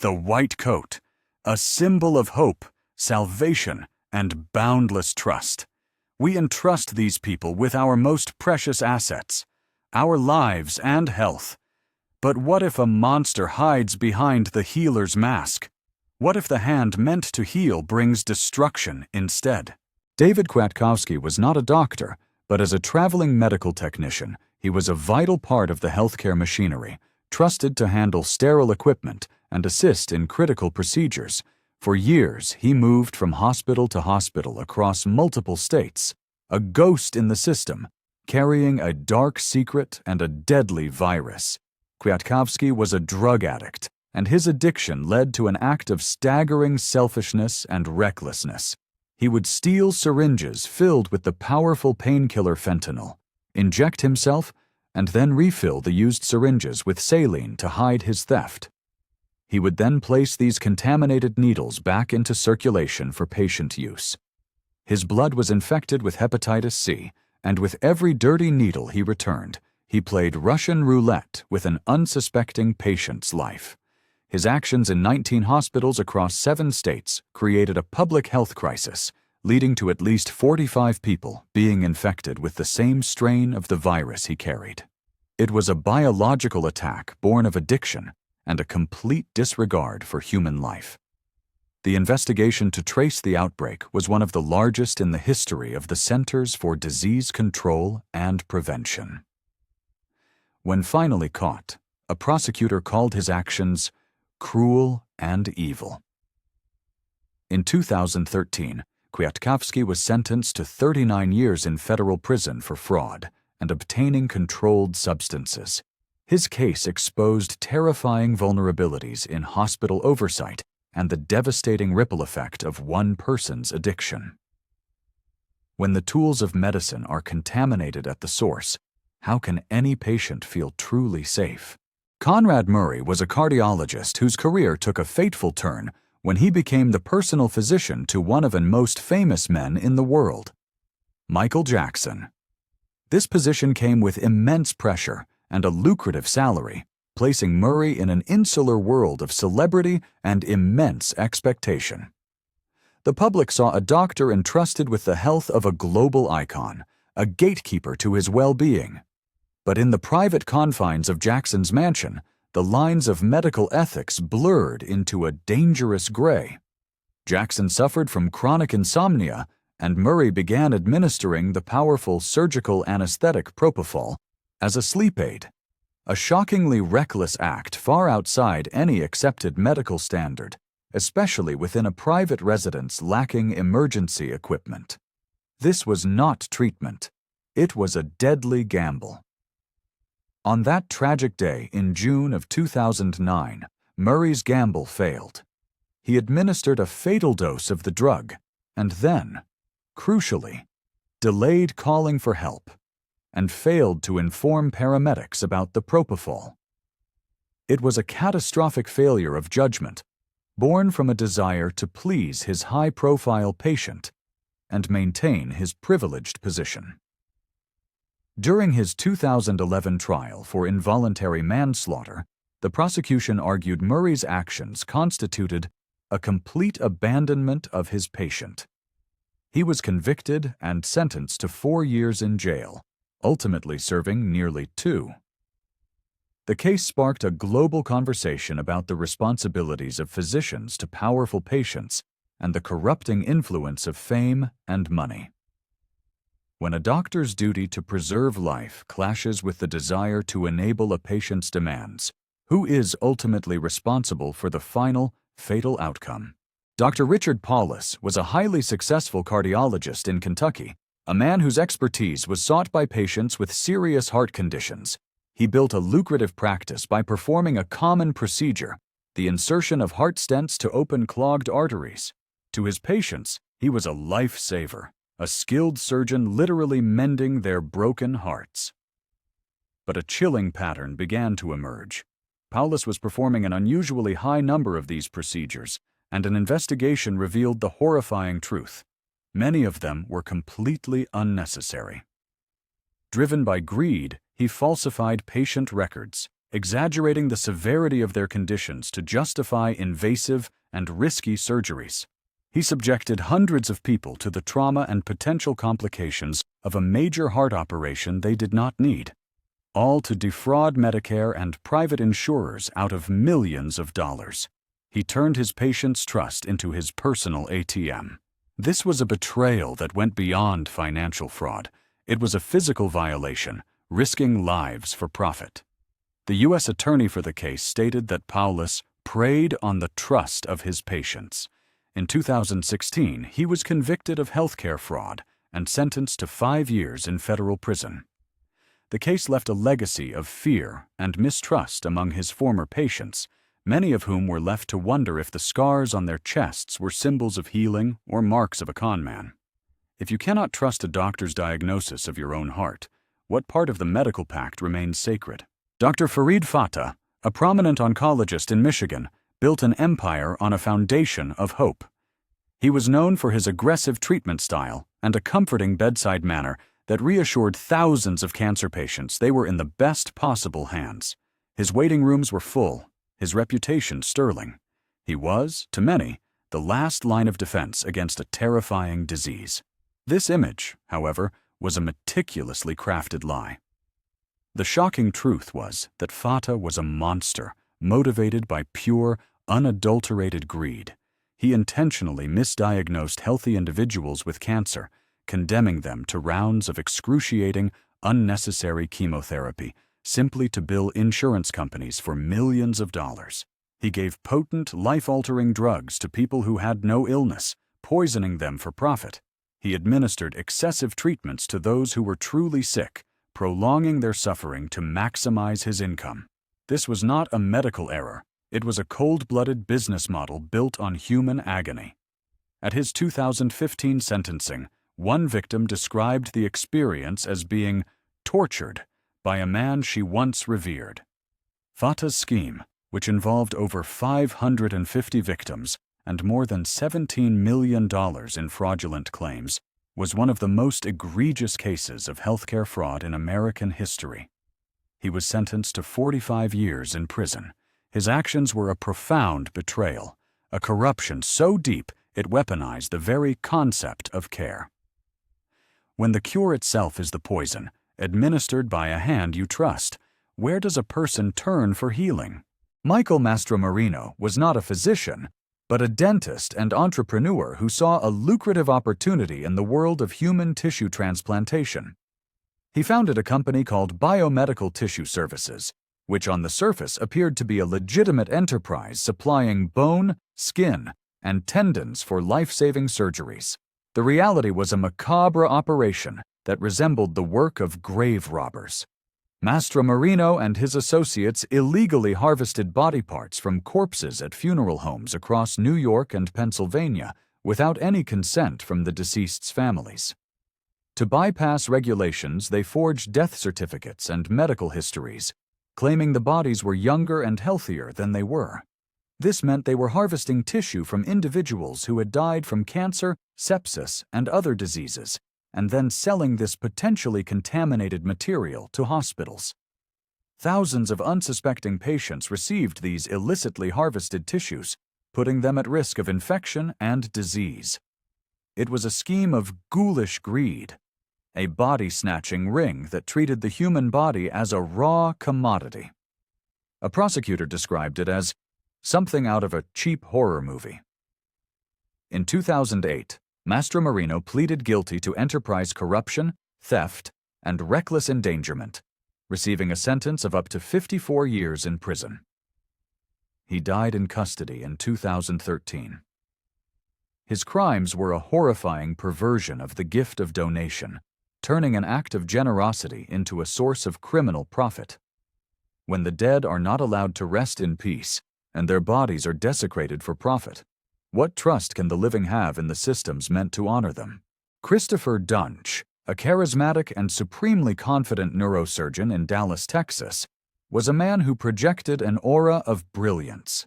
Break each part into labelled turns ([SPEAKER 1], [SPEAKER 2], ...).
[SPEAKER 1] The white coat, a symbol of hope, salvation, and boundless trust. We entrust these people with our most precious assets, our lives and health. But what if a monster hides behind the healer's mask? What if the hand meant to heal brings destruction instead? David Kwiatkowski was not a doctor, but as a traveling medical technician, he was a vital part of the healthcare machinery, trusted to handle sterile equipment and assist in critical procedures. For years, he moved from hospital to hospital across multiple states, a ghost in the system, carrying a dark secret and a deadly virus. Kwiatkowski was a drug addict, and his addiction led to an act of staggering selfishness and recklessness. He would steal syringes filled with the powerful painkiller fentanyl, inject himself, and then refill the used syringes with saline to hide his theft. He would then place these contaminated needles back into circulation for patient use. His blood was infected with hepatitis C, and with every dirty needle he returned, he played Russian roulette with an unsuspecting patient's life. His actions in 19 hospitals across 7 states created a public health crisis, leading to at least 45 people being infected with the same strain of the virus he carried. It was a biological attack born of addiction and a complete disregard for human life. The investigation to trace the outbreak was one of the largest in the history of the Centers for Disease Control and Prevention. When finally caught, a prosecutor called his actions cruel and evil. In 2013, Kwiatkowski was sentenced to 39 years in federal prison for fraud and obtaining controlled substances. His case exposed terrifying vulnerabilities in hospital oversight and the devastating ripple effect of one person's addiction. When the tools of medicine are contaminated at the source, how can any patient feel truly safe? Conrad Murray was a cardiologist whose career took a fateful turn when he became the personal physician to one of the most famous men in the world, Michael Jackson. This position came with immense pressure and a lucrative salary, placing Murray in an insular world of celebrity and immense expectation. The public saw a doctor entrusted with the health of a global icon, a gatekeeper to his well-being. But in the private confines of Jackson's mansion, the lines of medical ethics blurred into a dangerous gray. Jackson suffered from chronic insomnia, and Murray began administering the powerful surgical anesthetic propofol as a sleep aid, a shockingly reckless act far outside any accepted medical standard, especially within a private residence lacking emergency equipment. This was not treatment. It was a deadly gamble. On that tragic day in June of 2009, Murray's gamble failed. He administered a fatal dose of the drug, and then, crucially, delayed calling for help, and failed to inform paramedics about the propofol. It was a catastrophic failure of judgment, born from a desire to please his high-profile patient and maintain his privileged position. During his 2011 trial for involuntary manslaughter, the prosecution argued Murray's actions constituted a complete abandonment of his patient. He was convicted and sentenced to 4 years in jail, ultimately serving nearly 2. The case sparked a global conversation about the responsibilities of physicians to powerful patients and the corrupting influence of fame and money. When a doctor's duty to preserve life clashes with the desire to enable a patient's demands, who is ultimately responsible for the final, fatal outcome? Dr. Richard Paulus was a highly successful cardiologist in Kentucky, a man whose expertise was sought by patients with serious heart conditions. He built a lucrative practice by performing a common procedure, the insertion of heart stents to open clogged arteries. To his patients, he was a lifesaver, a skilled surgeon literally mending their broken hearts. But a chilling pattern began to emerge. Paulus was performing an unusually high number of these procedures, and an investigation revealed the horrifying truth. Many of them were completely unnecessary. Driven by greed, he falsified patient records, exaggerating the severity of their conditions to justify invasive and risky surgeries. He subjected hundreds of people to the trauma and potential complications of a major heart operation they did not need, all to defraud Medicare and private insurers out of millions of dollars. He turned his patients' trust into his personal ATM. This was a betrayal that went beyond financial fraud. It was a physical violation, risking lives for profit. The U.S. attorney for the case stated that Paulus preyed on the trust of his patients. In 2016, he was convicted of healthcare fraud and sentenced to 5 years in federal prison. The case left a legacy of fear and mistrust among his former patients, many of whom were left to wonder if the scars on their chests were symbols of healing or marks of a conman. If you cannot trust a doctor's diagnosis of your own heart, what part of the medical pact remains sacred? Dr. Farid Fatah, a prominent oncologist in Michigan, built an empire on a foundation of hope. He was known for his aggressive treatment style and a comforting bedside manner that reassured thousands of cancer patients they were in the best possible hands. His waiting rooms were full, his reputation sterling. He was, to many, the last line of defense against a terrifying disease. This image, however, was a meticulously crafted lie. The shocking truth was that Fatah was a monster, motivated by pure, unadulterated greed. He intentionally misdiagnosed healthy individuals with cancer, condemning them to rounds of excruciating, unnecessary chemotherapy, simply to bill insurance companies for millions of dollars. He gave potent, life-altering drugs to people who had no illness, poisoning them for profit. He administered excessive treatments to those who were truly sick, prolonging their suffering to maximize his income. This was not a medical error. It was a cold-blooded business model built on human agony. At his 2015 sentencing, one victim described the experience as being tortured by a man she once revered. Fatah's scheme, which involved over 550 victims and more than $17 million in fraudulent claims, was one of the most egregious cases of healthcare fraud in American history. He was sentenced to 45 years in prison. His actions were a profound betrayal, a corruption so deep it weaponized the very concept of care. When the cure itself is the poison, administered by a hand you trust, where does a person turn for healing? Michael Mastromarino was not a physician, but a dentist and entrepreneur who saw a lucrative opportunity in the world of human tissue transplantation. He founded a company called Biomedical Tissue Services, which on the surface appeared to be a legitimate enterprise supplying bone, skin, and tendons for life-saving surgeries. The reality was a macabre operation that resembled the work of grave robbers. Mastromarino and his associates illegally harvested body parts from corpses at funeral homes across New York and Pennsylvania without any consent from the deceased's families. To bypass regulations, they forged death certificates and medical histories, claiming the bodies were younger and healthier than they were. This meant they were harvesting tissue from individuals who had died from cancer, sepsis, and other diseases, and then selling this potentially contaminated material to hospitals. Thousands of unsuspecting patients received these illicitly harvested tissues, putting them at risk of infection and disease. It was a scheme of ghoulish greed, a body-snatching ring that treated the human body as a raw commodity. A prosecutor described it as something out of a cheap horror movie. In 2008, Mastromarino pleaded guilty to enterprise corruption, theft, and reckless endangerment, receiving a sentence of up to 54 years in prison. He died in custody in 2013. His crimes were a horrifying perversion of the gift of donation, turning an act of generosity into a source of criminal profit. When the dead are not allowed to rest in peace, and their bodies are desecrated for profit, what trust can the living have in the systems meant to honor them? Christopher Duntsch, a charismatic and supremely confident neurosurgeon in Dallas, Texas, was a man who projected an aura of brilliance.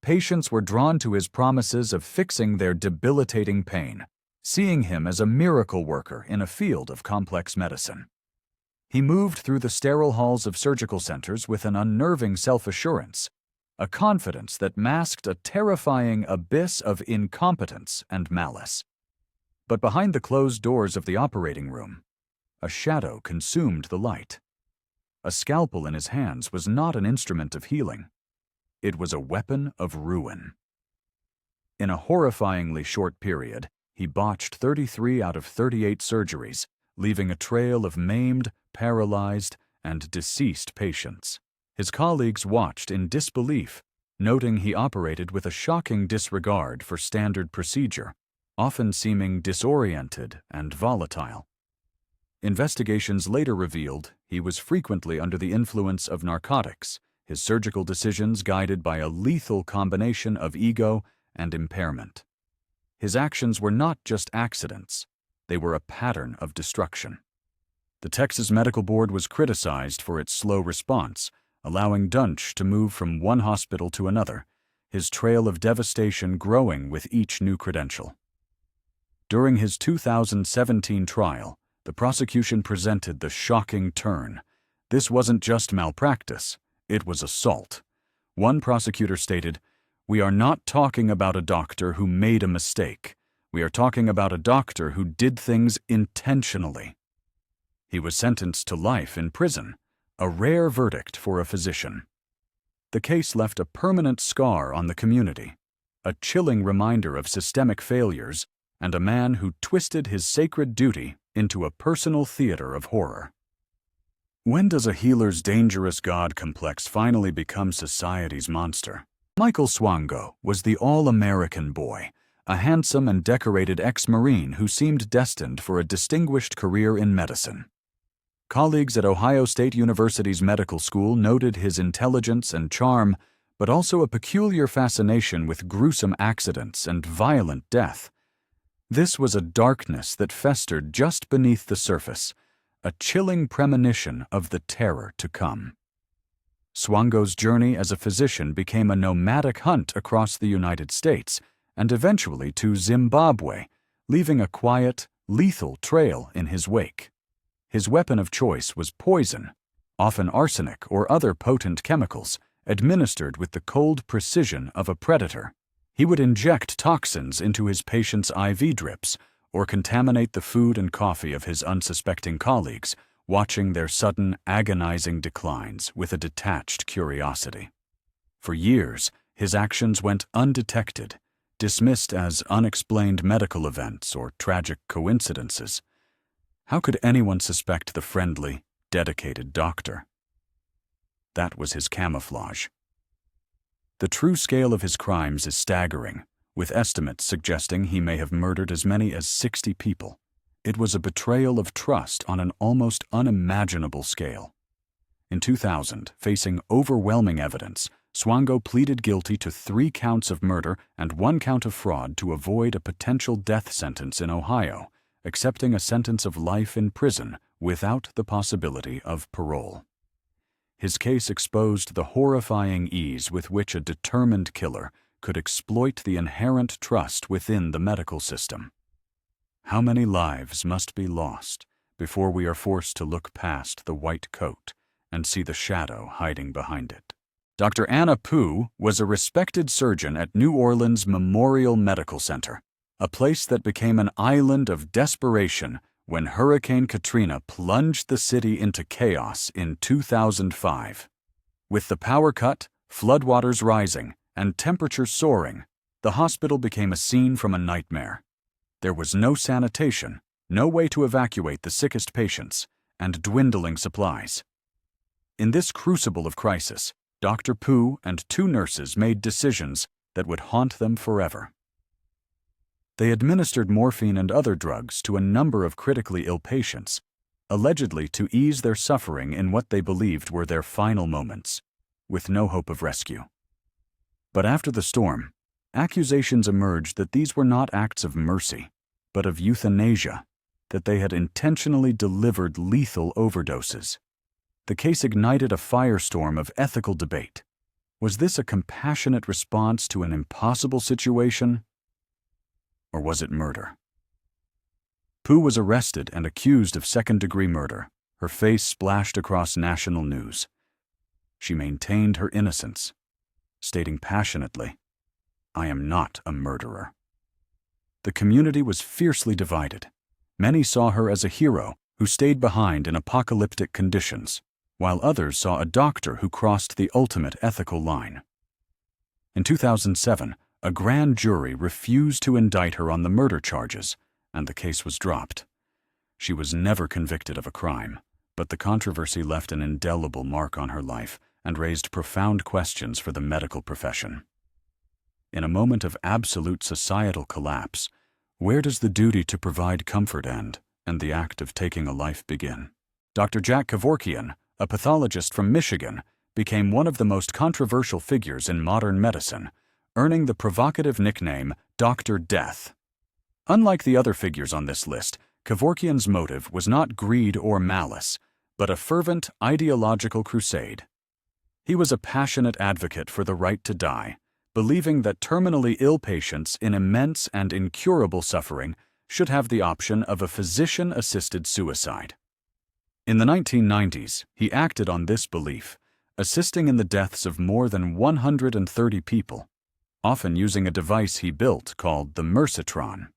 [SPEAKER 1] Patients were drawn to his promises of fixing their debilitating pain, seeing him as a miracle worker in a field of complex medicine. He moved through the sterile halls of surgical centers with an unnerving self-assurance, a confidence that masked a terrifying abyss of incompetence and malice. But behind the closed doors of the operating room, a shadow consumed the light. A scalpel in his hands was not an instrument of healing. It was a weapon of ruin. In a horrifyingly short period, he botched 33 out of 38 surgeries, leaving a trail of maimed, paralyzed, and deceased patients. His colleagues watched in disbelief, noting he operated with a shocking disregard for standard procedure, often seeming disoriented and volatile. Investigations later revealed he was frequently under the influence of narcotics, his surgical decisions guided by a lethal combination of ego and impairment. His actions were not just accidents, they were a pattern of destruction. The Texas Medical Board was criticized for its slow response, allowing Duntsch to move from one hospital to another, his trail of devastation growing with each new credential. During his 2017 trial, the prosecution presented the shocking turn. This wasn't just malpractice, it was assault. One prosecutor stated, "We are not talking about a doctor who made a mistake. We are talking about a doctor who did things intentionally." He was sentenced to life in prison, a rare verdict for a physician. The case left a permanent scar on the community, a chilling reminder of systemic failures and a man who twisted his sacred duty into a personal theater of horror. When does a healer's dangerous God complex finally become society's monster? Michael Swango was the all-American boy, a handsome and decorated ex-Marine who seemed destined for a distinguished career in medicine. Colleagues at Ohio State University's medical school noted his intelligence and charm, but also a peculiar fascination with gruesome accidents and violent death. This was a darkness that festered just beneath the surface, a chilling premonition of the terror to come. Swango's journey as a physician became a nomadic hunt across the United States and eventually to Zimbabwe, leaving a quiet, lethal trail in his wake. His weapon of choice was poison, often arsenic or other potent chemicals, administered with the cold precision of a predator. He would inject toxins into his patients' IV drips or contaminate the food and coffee of his unsuspecting colleagues, watching their sudden, agonizing declines with a detached curiosity. For years, his actions went undetected, dismissed as unexplained medical events or tragic coincidences. How could anyone suspect the friendly, dedicated doctor? That was his camouflage. The true scale of his crimes is staggering, with estimates suggesting he may have murdered as many as 60 people. It was a betrayal of trust on an almost unimaginable scale. In 2000, facing overwhelming evidence, Swango pleaded guilty to 3 counts of murder and 1 count of fraud to avoid a potential death sentence in Ohio, accepting a sentence of life in prison without the possibility of parole. His case exposed the horrifying ease with which a determined killer could exploit the inherent trust within the medical system. How many lives must be lost before we are forced to look past the white coat and see the shadow hiding behind it? Dr. Anna Pu was a respected surgeon at New Orleans Memorial Medical Center, a place that became an island of desperation when Hurricane Katrina plunged the city into chaos in 2005. With the power cut, floodwaters rising, and temperatures soaring, the hospital became a scene from a nightmare. There was no sanitation, no way to evacuate the sickest patients, and dwindling supplies. In this crucible of crisis, Dr. Pu and 2 nurses made decisions that would haunt them forever. They administered morphine and other drugs to a number of critically ill patients, allegedly to ease their suffering in what they believed were their final moments, with no hope of rescue. But after the storm, accusations emerged that these were not acts of mercy, but of euthanasia, that they had intentionally delivered lethal overdoses. The case ignited a firestorm of ethical debate. Was this a compassionate response to an impossible situation? Or was it murder? Pu was arrested and accused of second-degree murder, Her face splashed across national news. She maintained her innocence, stating passionately, "I am not a murderer." The community was fiercely divided. Many saw her as a hero who stayed behind in apocalyptic conditions, while others saw a doctor who crossed the ultimate ethical line. In 2007, a grand jury refused to indict her on the murder charges, and the case was dropped. She was never convicted of a crime, but the controversy left an indelible mark on her life and raised profound questions for the medical profession. In a moment of absolute societal collapse, where does the duty to provide comfort end and the act of taking a life begin? Dr. Jack Kevorkian, a pathologist from Michigan, became one of the most controversial figures in modern medicine, earning the provocative nickname Dr. Death. Unlike the other figures on this list, Kevorkian's motive was not greed or malice, but a fervent ideological crusade. He was a passionate advocate for the right to die, believing that terminally ill patients in immense and incurable suffering should have the option of a physician-assisted suicide. In the 1990s, he acted on this belief, assisting in the deaths of more than 130 people, often using a device he built called the Mercitron.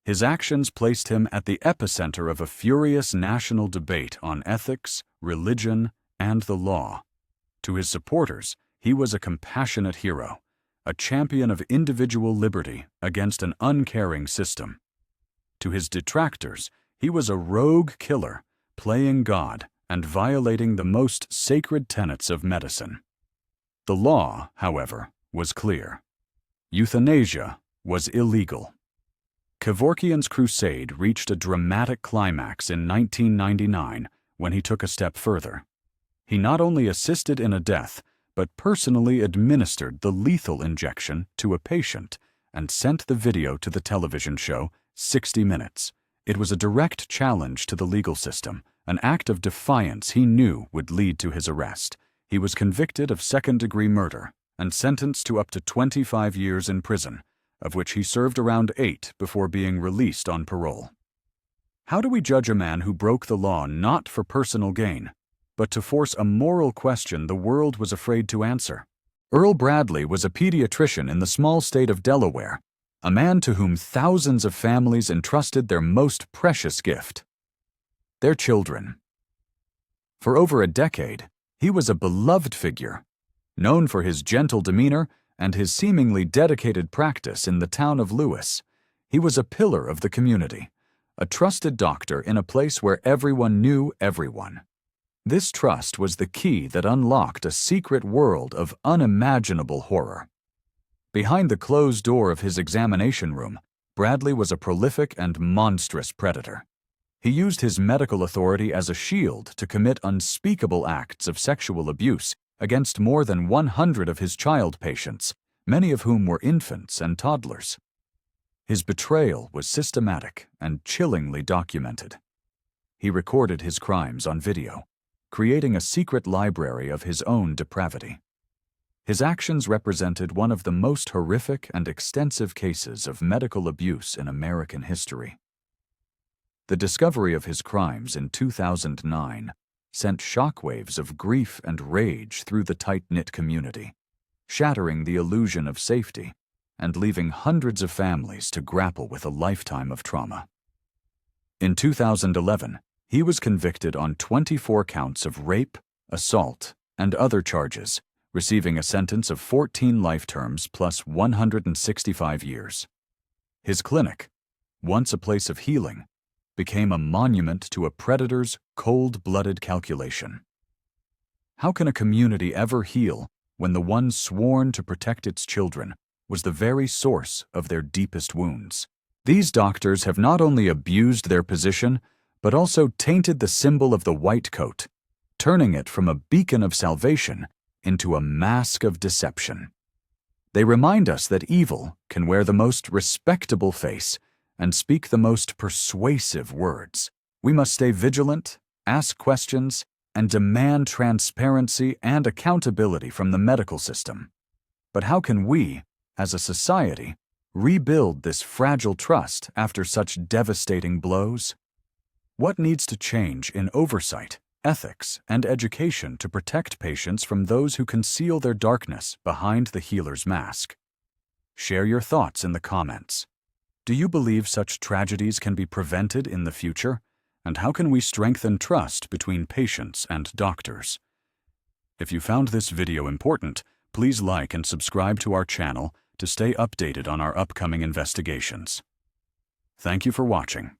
[SPEAKER 1] His actions placed him at the epicenter of a furious national debate on ethics, religion, and the law. To his supporters, he was a compassionate hero, a champion of individual liberty against an uncaring system. To his detractors, he was a rogue killer, playing God and violating the most sacred tenets of medicine. The law, however, was clear. Euthanasia was illegal. Kevorkian's crusade reached a dramatic climax in 1999 when he took a step further. He not only assisted in a death, but personally administered the lethal injection to a patient and sent the video to the television show 60 Minutes. It was a direct challenge to the legal system, an act of defiance he knew would lead to his arrest. He was convicted of second-degree murder and sentenced to up to 25 years in prison, of which he served around 8 before being released on parole. How do we judge a man who broke the law not for personal gain, but to force a moral question the world was afraid to answer? Earl Bradley was a pediatrician in the small state of Delaware, a man to whom thousands of families entrusted their most precious gift: their children. For over a decade, he was a beloved figure, known for his gentle demeanor and his seemingly dedicated practice in the town of Lewis. He was a pillar of the community, a trusted doctor in a place where everyone knew everyone. This trust was the key that unlocked a secret world of unimaginable horror. Behind the closed door of his examination room, Bradley was a prolific and monstrous predator. He used his medical authority as a shield to commit unspeakable acts of sexual abuse against more than 100 of his child patients, many of whom were infants and toddlers. His betrayal was systematic and chillingly documented. He recorded his crimes on video, creating a secret library of his own depravity. His actions represented one of the most horrific and extensive cases of medical abuse in American history. The discovery of his crimes in 2009 sent shockwaves of grief and rage through the tight-knit community, shattering the illusion of safety and leaving hundreds of families to grapple with a lifetime of trauma. In 2011, he was convicted on 24 counts of rape, assault, and other charges, receiving a sentence of 14 life terms plus 165 years. His clinic, once a place of healing, became a monument to a predator's cold-blooded calculation. How can a community ever heal when the one sworn to protect its children was the very source of their deepest wounds? These doctors have not only abused their position, but also tainted the symbol of the white coat, turning it from a beacon of salvation into a mask of deception. They remind us that evil can wear the most respectable face and speak the most persuasive words. We must stay vigilant, ask questions, and demand transparency and accountability from the medical system. But how can we, as a society, rebuild this fragile trust after such devastating blows? What needs to change in oversight, ethics, and education to protect patients from those who conceal their darkness behind the healer's mask? Share your thoughts in the comments. Do you believe such tragedies can be prevented in the future? And how can we strengthen trust between patients and doctors? If you found this video important, please like and subscribe to our channel to stay updated on our upcoming investigations. Thank you for watching.